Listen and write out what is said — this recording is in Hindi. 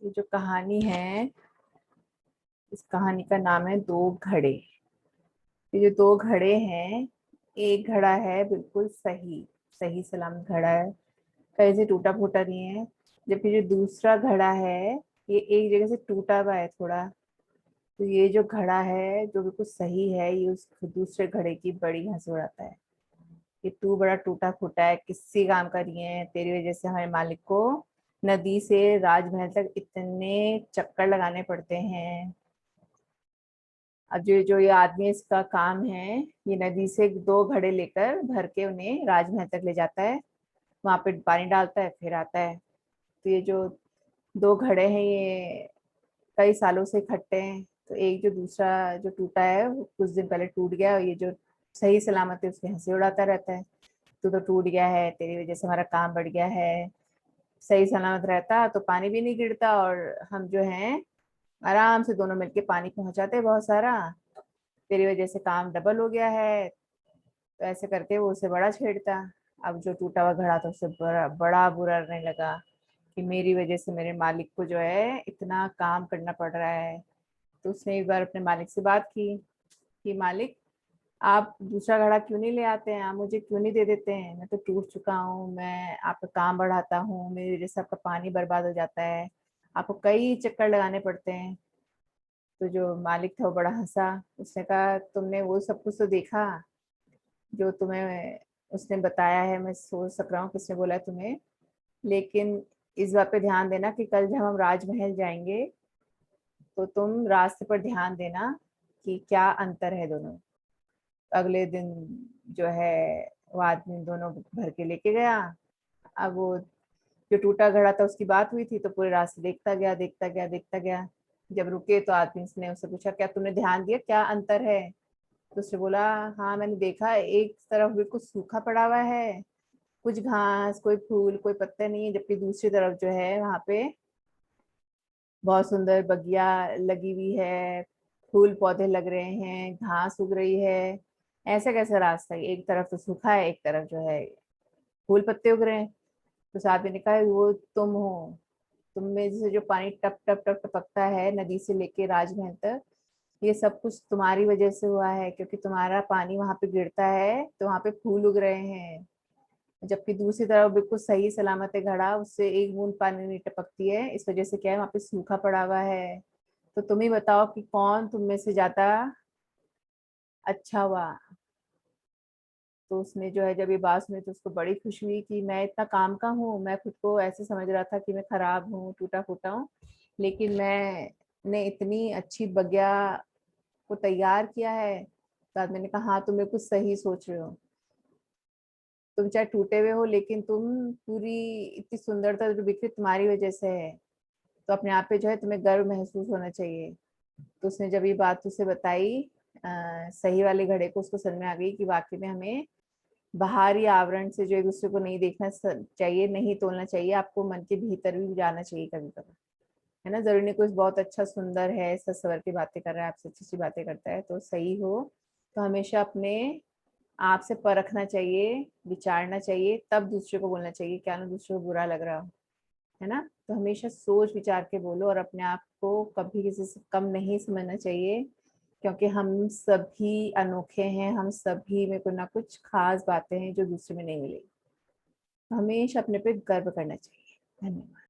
ये जो कहानी है, इस कहानी का नाम है दो घड़े। ये जो दो घड़े हैं, एक घड़ा है बिल्कुल सही सही सलामत घड़ा है, कहीं से टूटा फूटा नहीं है। जबकि जो दूसरा घड़ा है, ये एक जगह से टूटा हुआ है थोड़ा। तो ये जो घड़ा है जो बिल्कुल सही है, ये उस दूसरे घड़े की बड़ी हंसी उड़ाता है कि तू बड़ा टूटा फूटा है, किसी काम का नहीं है, तेरी वजह से हमारे मालिक को नदी से राजमहल तक इतने चक्कर लगाने पड़ते हैं। अब जो जो ये आदमी, इसका काम है, ये नदी से दो घड़े लेकर भर के उन्हें राजमहल तक ले जाता है, वहां पे पानी डालता है, फिर आता है। तो ये जो दो घड़े हैं, ये कई सालों से इकट्ठे हैं। तो एक जो दूसरा जो टूटा है वो कुछ दिन पहले टूट गया, और ये जो सही सलामत है उसकी हंसी उड़ाता रहता है। तू तो टूट गया है, तेरी वजह से हमारा काम बढ़ गया है। सही सलामत रहता तो पानी भी नहीं गिरता, और हम जो हैं आराम से दोनों मिलके पानी पहुंचाते बहुत सारा। तेरी वजह से काम डबल हो गया है। तो ऐसे करके वो उसे बड़ा छेड़ता। अब जो टूटा हुआ घड़ा था उससे बड़ा बड़ा बुरा लगने लगा कि मेरी वजह से मेरे मालिक को जो है इतना काम करना पड़ रहा है। तो उसने एक बार अपने मालिक से बात की कि मालिक, आप दूसरा घड़ा क्यों नहीं ले आते हैं, आप मुझे क्यों नहीं दे देते हैं, मैं तो टूट चुका हूँ, मैं आपका काम बढ़ाता हूँ, मेरी वजह से आपका पानी बर्बाद हो जाता है, आपको कई चक्कर लगाने पड़ते हैं। तो जो मालिक था वो बड़ा हंसा। उसने कहा, तुमने वो सब कुछ तो देखा जो तुम्हें उसने बताया है, मैं सोच सक रहा हूँ किसने बोला है तुम्हें। लेकिन इस बात पे ध्यान देना कि कल जब हम राजमहल जाएंगे तो तुम रास्ते पर ध्यान देना कि क्या अंतर है दोनों। अगले दिन जो है वो आदमी दोनों भर के लेके गया। अब वो जो टूटा घड़ा था उसकी बात हुई थी, तो पूरे रास्ते देखता गया देखता गया देखता गया। जब रुके तो आदमी ने उससे पूछा, क्या तुमने ध्यान दिया क्या अंतर है। तो उसने बोला, हाँ मैंने देखा, एक तरफ बिल्कुल सूखा पड़ा हुआ है, कुछ घास कोई फूल कोई पत्ते नहीं है, जबकि दूसरी तरफ जो है वहां पे बहुत सुंदर बगिया लगी हुई है, फूल पौधे लग रहे हैं, घास उग रही है। ऐसा कैसा रास्ता है, एक तरफ तो सूखा है, एक तरफ जो है फूल पत्ते उग रहे हैं। तो साथ ने कहा, वो तुम हो, तुम में से जो पानी टप टप टप टपकता है नदी से लेके राजमहल तक, ये सब कुछ तुम्हारी वजह से हुआ है, क्योंकि तुम्हारा पानी वहां पे गिरता है तो वहां पे फूल उग रहे हैं। जबकि दूसरी तरफ बिल्कुल सही सलामत है घड़ा, उससे एक बूंद पानी नहीं टपकती है, इस वजह से क्या है, वहां पे सूखा पड़ा हुआ है। तो तुम ही बताओ कि कौन तुम में से ज्यादा अच्छा हुआ। तो उसने जो है जब ये बात सुनी तो उसको बड़ी खुशी हुई कि मैं इतना काम का हूँ, मैं खुद को ऐसे समझ रहा था कि मैं खराब हूँ, टूटा फूटा हूँ, लेकिन मैंने इतनी अच्छी बगिया को तैयार किया है। तो आदमी ने कहा, हाँ तुम बिल्कुल सही सोच रहे हो, तुम चाहे टूटे हुए हो लेकिन तुम पूरी इतनी सुंदरता जो बिखरी तुम्हारी वजह से है। तो अपने आप पे जो है तुम्हें गर्व महसूस होना चाहिए। तो उसने जब ये बात उसे बताई, सही वाले घड़े को, उसको समझ में आ गई कि वाकई में हमें बाहरी आवरण से जो एक दूसरे को नहीं देखना चाहिए, नहीं तोलना चाहिए, आपको मन के भीतर भी जाना चाहिए कभी कभी, है ना। जरूरी नहीं कोई बहुत अच्छा सुंदर है, सच सवर की बातें कर रहा है, आपसे अच्छी अच्छी बातें करता है तो सही हो। तो हमेशा अपने आप से परखना चाहिए, विचारना चाहिए, तब दूसरे को बोलना चाहिए, क्या ना दूसरे को बुरा लग रहा हो, है ना। तो हमेशा सोच विचार के बोलो, और अपने आप को कभी किसी से कम नहीं समझना चाहिए, क्योंकि हम सभी अनोखे हैं, हम सभी में कुछ ना कुछ खास बातें हैं जो दूसरे में नहीं मिलेगी। तो हमेशा अपने पे गर्व करना चाहिए। धन्यवाद।